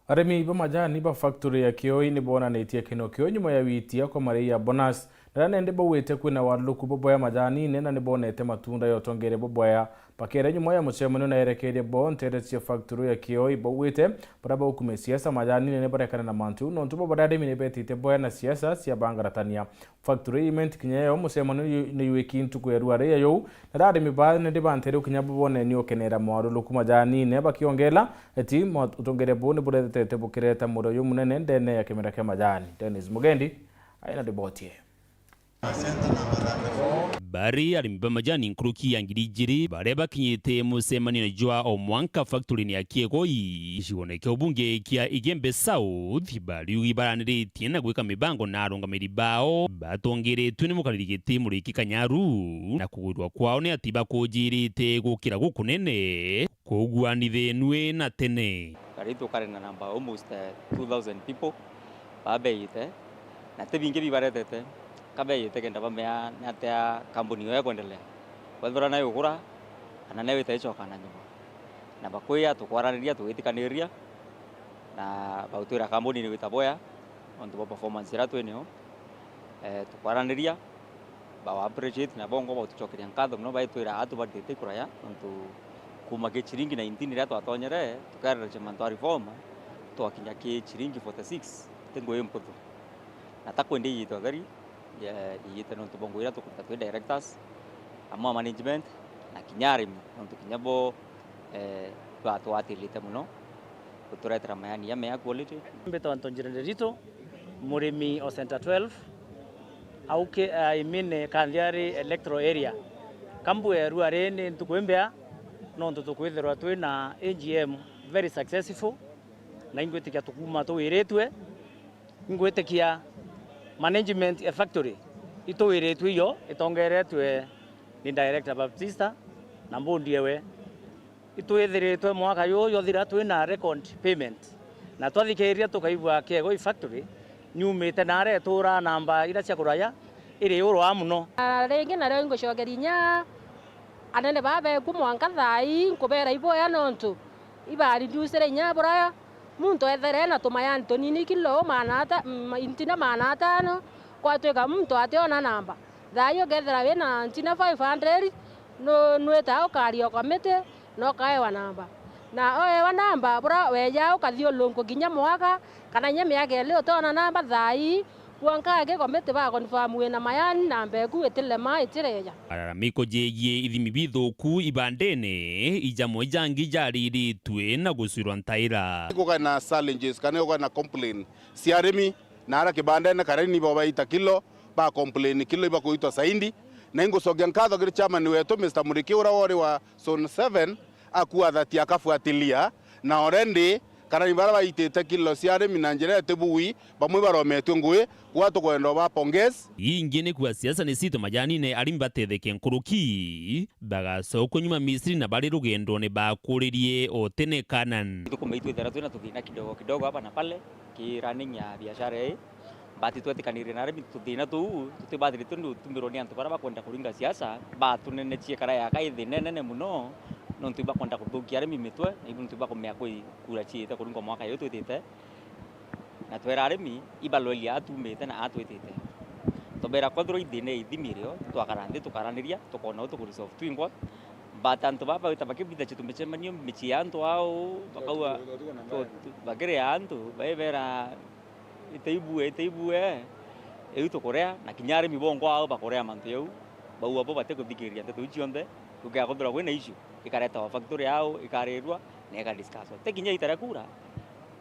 arimi ba majani ba factory ya Kioi ni bona netie kino Kioi nyuma ya witia kwa marei ya bonus na nende bo wete kwina waluku bobo ya majani nena ni bona ete matunda yotongere bobo ya pakere nyuma ya musemano na erekede bo Nteto factory ya Kioi bo wete baraba ukume siasa majani nene barekana na mantu no ntubo badade mine betite boya na siasa sia bangaratania factory event kinyayo musemano ni wiki ntuku ya ruare ya yo na dade mibale nende bantere kinyabo bona ni okenera mwaro luku majani ne bakiongela eti utongere bo ne bodete bukireta muro yo munene ndene ya kemera kema majani Dennis Mugendi aina debotie bari arimba majani nkruki yangirijiri bareba kinyete musemani jwa omwanka factory ya Kiegoi ishiboneke obunge kia Igembe South bari ugibaranire tiena gweka mibango na aronga miribao batongere tuni mukaririgete muri kikanyaru na kugurwa kwao ne atiba kujirite gukira gukunene kugwanithe nwe na tene bari tukare na number almost 2000 people babeite na tebinge bibaretete kabeite kenda bamea natea kampuni yo kuendelea kwethora nayo gura kana nayo itaichoka na nyuma na bakwia tukwaraniria tuitikaniria na bautira kampuni ni witaboya onto performance ratu eneo tukwaraniria ba appreciate na bongo bautuchokeria nkatho no baitwira atu batete kuraya onto kumage chiringi 19 ratu atonyere tukarira chemanto reform twakinya ki chiringi 46 tengo yempoto natakwende yito gari ya yito no tubongo ira tukuta tu directors ama management na kinyari no tukinyabo watu atilite muno kuturetera mayani ya mea quality mbeto antonjire rito murimi o center 12 auke imine kandiari electro area kambu ya ruarene tukwembea no tukwithirwa twina AGM very successful na ingwetikia tukuma tuwiretwe ingwetikia management ya factory ituwiretwe iyo itongeretwe ni director Baptista na mbundiewe itwithiritwe mwaka yo thira twina record payment na twathikiria tukaigwa kego factory nyumite na retura namba ira cia kuraya iri urwa muno ringi na ringo cogerinya anene babe kumwanka thai nkubera iboya nontu ibari ndusere nya buraya muntu ethere na tumayani tonini kilo manata intina manatano kwatweka muntu ationa namba thayo gethera wina ntina 500 no nweta ukario komete no kaewa namba na oewa namba bura weja ukathio longo ginya mwaka kana nya miaka ile utona namba thai kuankage komete ba confirm wina mayani namba ku etile mai tireja araramiko jegie ithimi bithuku ibandene ijamwe jangi jariri twe na gusirwa ntaira kuga na challenges kana kuga na complain siaremi na ara kibandene kareni baba ita kilo ba complain kilo iba kuitwa saindi na ingo sogya nkatho giri chairman wetu Mr. Murikiura wori wa zone 7 akuwa thati akafuatilia na already kana ibara baitete kilo siaremi na njira tebui bamwe barometwe ngwe kwatu kwendo ba pongezi ingine kwa siasa ni sito majani ne arimbatetheke nkuruki bagasoko nyuma Misri na bali rugendo ne bakuririe o tene kanan tukumeitwe tena tukina kidogo kidogo hapa na pale ki running ya biashara hii bati twetikanire na remi tuthina tu tutibadiri tundu tumironi antu bara bakwenda kuringa siasa batunene chie kara ya kaithi nene muno no ntuba kwenda kuthukia remi mitwe ibu ntuba kumea kwi kura chie ta kuringa mwaka yo twitite na twera remi ibalolia atumite na atwitite tobera kodro idine idimirio twakarande tukaraniria tukona utukurisolve twingwa batantu baba utabakibida chitumbechemanio michianto au bakawa bagere antu baibera iteibue euto korea na kinyare mibongo ao bakorea mantu yau bau abo bate kuthikiria nteto ichionde tukagothora kwena issue ikareta factory ao ikarerwa na eka discuss tekinya itara kura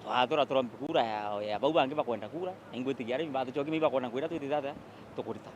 twathora kura ya bau bangi bakwenda kura ingwetigiare mbatho choki miba kona kwira twitithata tukurita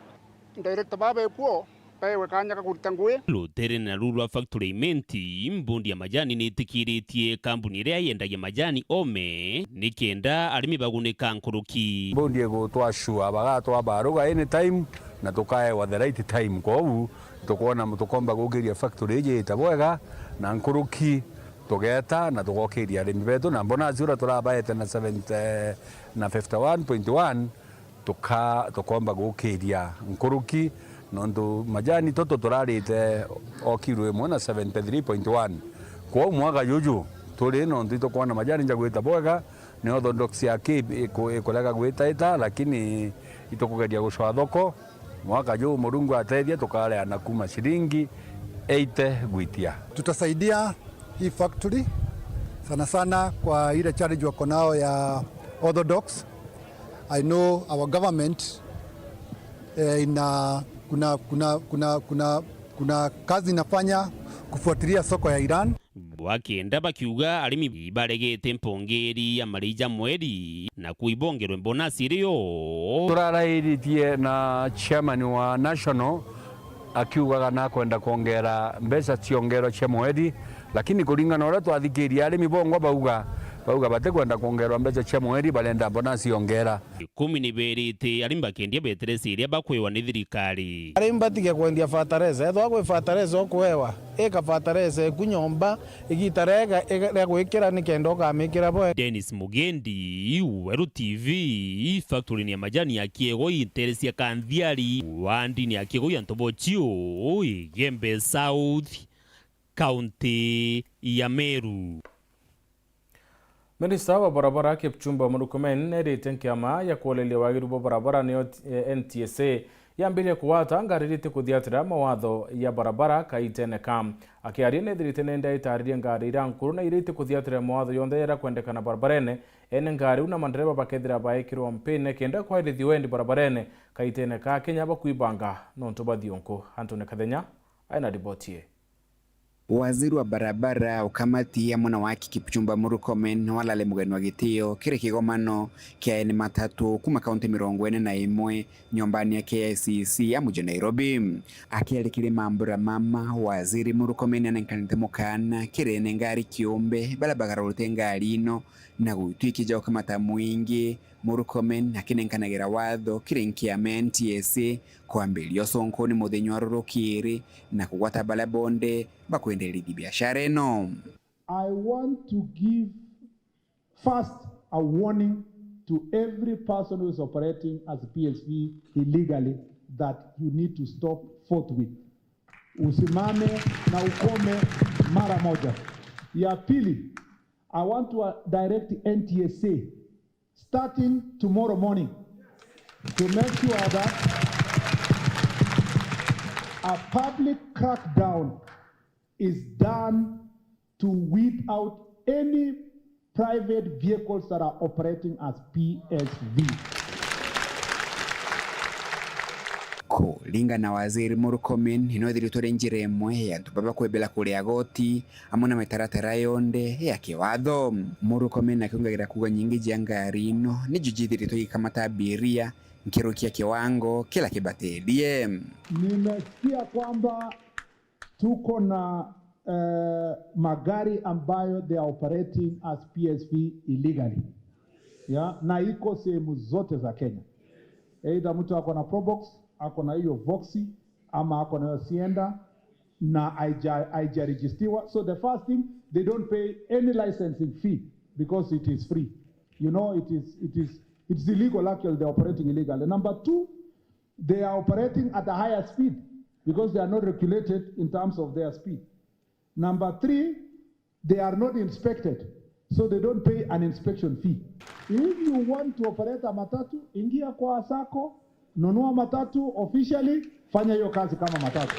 director baba ekuo pewe kanya kakurita ngwe Lutere na rulwa factory menti mbundi ya majani nitikiritie kampuni ria yendagia majani ome nikenda arimi baguneka nkuruki mbundi ego twashua bagatwa baruga anytime na tukae wa the right time kou tukona mutukomba gugiria factory je itabwega na nkuruki tugeta na tugokiria arimi betu na mbona zura turabaete na 7 na 51.1 tukomba gukiria nkuruki nondo majani toto turarite o kilo imwe na 73.1 kwa mwaka yuju turi nondo tukona majani njagwita bwega ni orthodox yake ikolega gwita ita lakini itokugeria gucwa thoko mwaka yu murungu ateithia tukale anakuma shilingi 80 gwitia tutasaidia hii factory sana sana kwa ile challenge wako nao ya orthodox. I know our government kuna kazi inafanya kufuatilia soko ya Iran. Wakienda bakiuga arimi baregete mpongeri ya marija mweri na kuibongerwe bonasi iriyo turarairitie na chairman wa national akiugaga na kwenda kuongera mbeca ciongero cia mweri lakini kuringana ora twathikiria arimi bongo bauga bauga bate kwenda kuongerwa mbeca cia mweri balenda bona ciongera 12 arimba kendia beteresi iria bakwewa ni thirikari arimba tige kwendia fatareza ethwa gwe fatareza okwewa eka fatareza kunyomba igitarega ya gwikira ni kendo kamikira boe. Dennis Mugendi, Weru TV, factory ya majani ya Kiego interesi ya Kandhiari, wandi ya Kiego ya Ntobochio, Gembe South, County ya Meru. Minista wa barabara Kipchumba Murkomen nerite nkiama ya kuolelia wagiru barabara ni NTSA yambire kuwata ngaririte kuthiatira mawatho ya barabara kaitene kam akiaria nethirite nenda itaririe ngari irankuru na irite kuthiatira mawatho yonthe yera kwendekana barabarene ene ngari una mandereba bakethira baekirwo mpine kenda kwairithi wendi barabarene kaitene ka Kenya bakuibanga nonto bathionko Antone Kathenya aina ripotie. Waziri wa barabara ukamati ya mwana waki Kipchumba Murkomen walale mugeni wa gitio kire kigomano kia ene matatu kuma kaunti 41 nyombani ya KICC ya muji Nairobi. Akialikire mambura mama waziri Murkomen anenkanite mukana kire ene ngari kiumbe balabagara urute ngari ino na gutwikija ukamata mwingi. Murkomen akinenkanagera watho kire nkiame NTSA kwambilio sonkoni muthenyo arurukiri na kugwata balabonde bakwendelea biashara eno. I want to give first a warning to every person who is operating as PSV illegally that you need to stop forthwith. Usimame na ukome mara moja. Ya pili, I want to direct NTSA starting tomorrow morning to make sure that a public crackdown is done to weed out any private vehicles that are operating as PSV. Kulinga na waziri Murkomen inothirutore njira imwe ya tubaba kwebela kuria goti amona metaratara yonde ya kiwatho. Murkomen akiongera kuga nyingi jia ngari ino ni jujithirito ikamata abiria nkirukia kiwango kila kibatelie. Nimesikia kwamba tuko na magari ambayo they are operating as PSV illegally. Na iko sehemu zote za Kenya. Either mtu ako na Probox, ako na hiyo Voxy, ama ako na Sienda na haijaregistiwa. So the first thing, they don't pay any licensing fee because it is free. You know, it's illegal actually, they're operating illegally. Number two, they are operating at a higher speed because they are not regulated in terms of their speed. Number three, they are not inspected, so they don't pay an inspection fee. If you want to operate a matatu, ingia kwa sako, nunua matatu officially, fanya hiyo kazi kama matatu.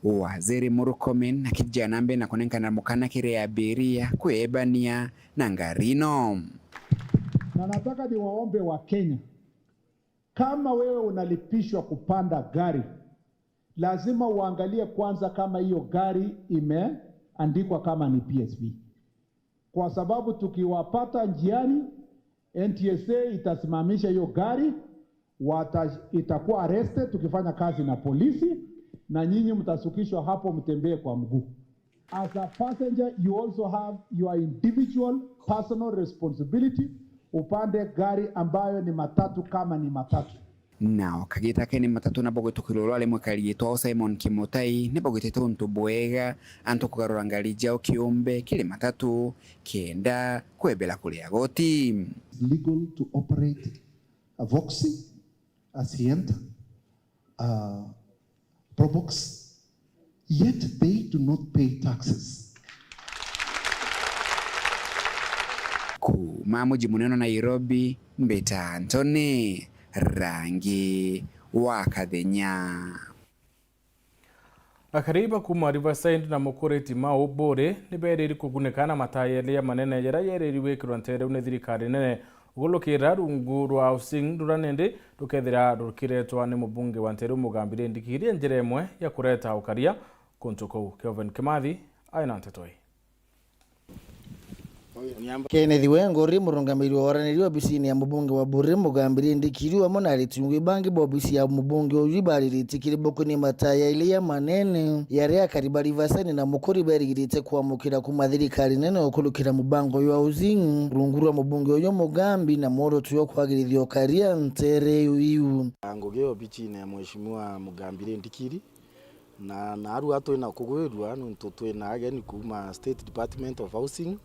Waziri Murkomen akijana mbe na kunenkana mukana kire ya abiria kuebania na ngarino. Na nataka niwaombe wa Kenya, kama wewe unalipishwa kupanda gari, lazima uangalie kwanza kama hiyo gari imeandikwa kama ni PSV. Kwa sababu tukiwapata njiani, NTSA itasimamisha hiyo gari, itakuwa arrested tukifanya kazi na polisi, na nyinyi mtasukishwa hapo mtembee kwa mguu. As a passenger, you also have your individual personal responsibility upande gari ambayo ni matatu kama ni matatu. Nao kagita keni matatu na bogo tukilolo ale mwekali yetu Simon Kimutai ni bogo tetu ntubuega anto kugarura ngali jao kiumbe kile matatu kienda kwebela kulia goti. Legal to operate a Voxy, a Sienta, a Probox, yet they do not pay taxes. Mamuji muneno Nairobi, Mbeta Antone, Rangi wa Kathenya. Akariba kuma Riverside na Mukureti Maubore nibereri kugunekana matayele ya manene yera yereri wekirwa ntere unethirikari nene ugulukira rungu rwa housing ruranende rukethira rukiretwa ni mubunge wa ntere umugambire ndikirie njira imwe ya kureta ukaria kuntuko. Kelvin Kimathi aina Nteto. Kenneth Wengori murungamiri wa oraniri obisini ya mubunge wa Bure mugambiri ndikiri wa mona ritungwe bangi bobisi ya mubunge oyibali ritikiri bokoni mataya ile ya manene yari akaribali vasani na mukuri berigirite kwamukira ku mathirikari nene okulukira mubango yo housing rungurwa mubunge oyo mugambi na moro tuyo kwagirithio karia ntere yu ngogeo bichine mheshimiwa mugambiri ndikiri na naru ato ina kugwirwa nuntu twina ageni kuma State Department of Housing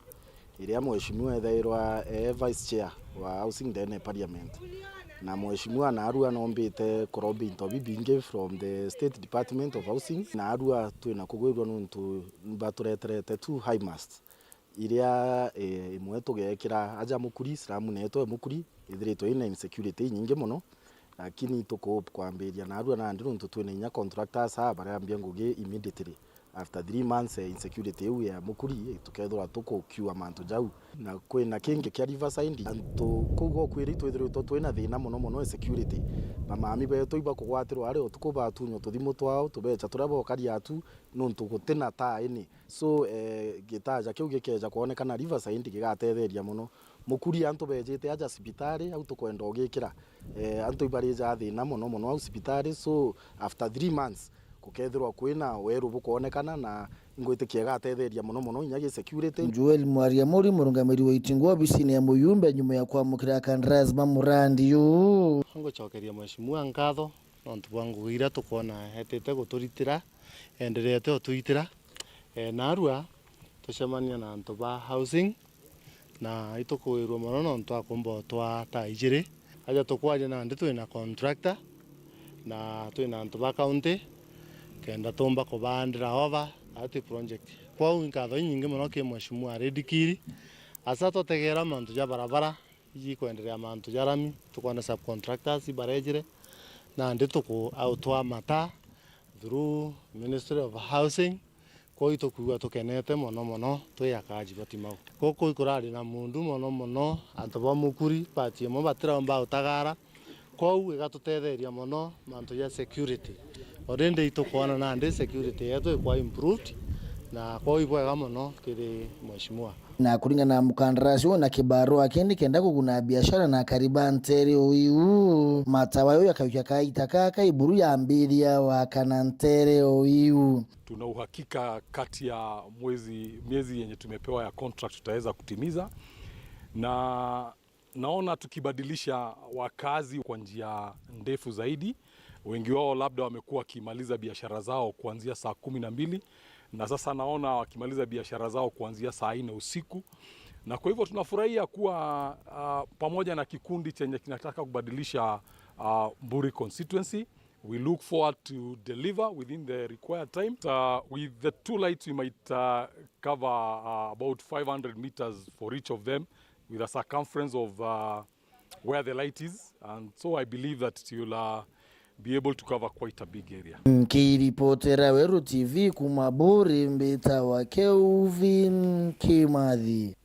iria mheshimiwa ethairwa vice chair wa Housing ndene parliament na mheshimiwa naru anombite kurobi into bibinge from the State Department of Housing naru twina kugwirwa nuntu batureterete two high masts iria imwe tugekira aja mukuri slamu neto mukuri ithirito ina insecurity nyingi muno lakini tuko kwambiria naru na ndu nuntu twina nya contractors barambia ngugi immediately after 3 months insecurity eu ya mukuri tukethora tukukiwa mantu jau na kwina kingi kia Riverside antu kugo kwiri twithirito twina thina muno security mamami beto iba kugwatirwa ari tukuba tunyo tuthimo twao tubecha turabo karia atu nuntu gutina Thaa ini so gitaja kiu gikeja kuonekana Riverside gigatetheria muno mukuri antu bejete aja hospitali au tukwenda ugikira antu ibarija thina muno hospitali so after 3 months kukethirwa kwina Weru bukonekana na ngwitikia gatetheria muno inyagi security. Joel Mwaria muri murungamiri wa itingwa bisini ya muyumbe nyuma ya kwamukira kandarasi mamurandi yu ngochokeria mheshimiwa ngatho nontu bwangu ira tukona hetete guturitira enderete otuitira narua tucemania na antu ba housing na itukwirwo muno nontu akumbo twa Thaa ijiri aja tukwaje na ndi twina contractor na twina antu ba county kenda tomba kubandira over ati project kwa unkatho nyingi muno ke mheshimiwa redikiri asa totegera mantu ja barabara iji kuendelea mantu ja rami tukwana subcontractors barejire na ndi tuku autwa mata through Ministry of Housing kwa itokuwa tukenete muno tuyakaji batimau koko ikurari na mundu muno antu ba mukuri pati mo batira mba utagara kwa igatutetheria muno mantu ya security orende itokuona na ndi security yetu kwa improved na kwa ibwega muno kiri mheshimiwa na kulingana na mkandarasi na kibaro akindi kenda kuguna biashara na kariba ntere oyu matawa yo yakawika kaita kaka iburu ya mbiria wa kanantere oyu tuna uhakika kati ya miezi yenye tumepewa ya contract tutaweza kutimiza na naona tukibadilisha wakazi kwa njia ndefu zaidi. Wengi wao labda wamekuwa wakimaliza biashara zao kuanzia saa 12 na sasa naona wakimaliza biashara zao kuanzia saa 4 usiku. Na kwa hivyo tunafurahia kuwa pamoja na kikundi chenye kinataka kubadilisha Buri constituency. We look forward to deliver within the required time. With the two lights we might cover about 500 meters for each of them with a circumference of where the light is, and so I believe that you'll be able to cover quite a big area. Kiripotera Weru TV kumaburi mbita wa Kelvin Kimathi.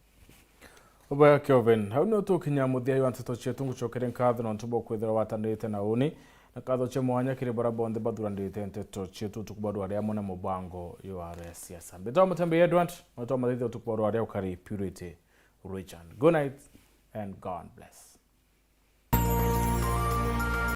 Ubaya Kelvin, hau no tukinya muthia wa Nteto chetu ngucokere nkatho no ntubo kwithira watandite na uni na katho che mwanya kiri barabonde badurandite Nteto chetu tukubadu aria mona mubango URS siasa. Beto MUTEMBEI Edward, no to mathitho tukubadu aria ukari Purity Richard. Good night and God bless.